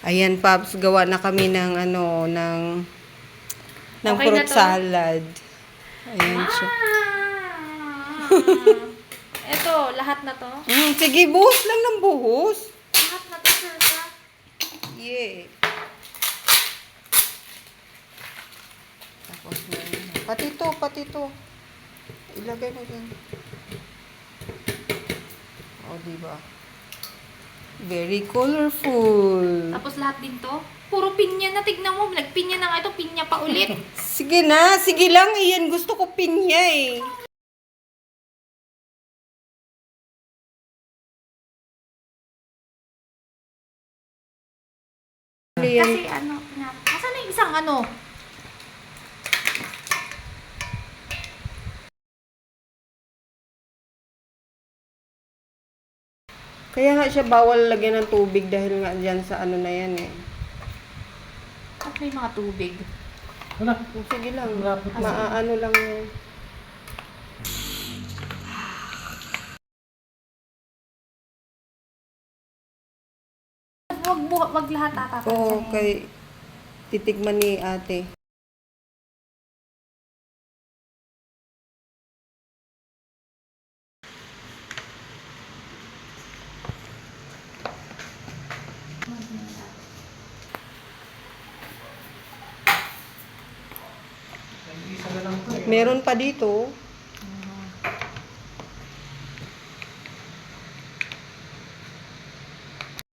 Ayan, Paps, gawa na kami ng ano, ng Okay fruit na to? salad. Ayan siya. Ito, lahat na to? Sige, buhos lang ng buhos. Lahat na to, sir. Yeah. Tapos na yun. Pati to. Ilagay mo dyan. O, diba? Very colorful. Tapos lahat din to? Puro pinya na. Tignan mo, nagpinya na nga ito. Pinya pa ulit. Sige na, sige lang. Iyan, gusto ko pinya eh. Kasi ano, asan na yung isang ano? Kaya nga siya bawal lagyan ng tubig dahil nga dyan sa ano na yan eh. At may mga tubig. Wala. Sige lang, Malapit na. maaano lang yan. Wag lahat ata. Oo, kay titikman ni ate. Isa na lang to eh. Meron pa dito.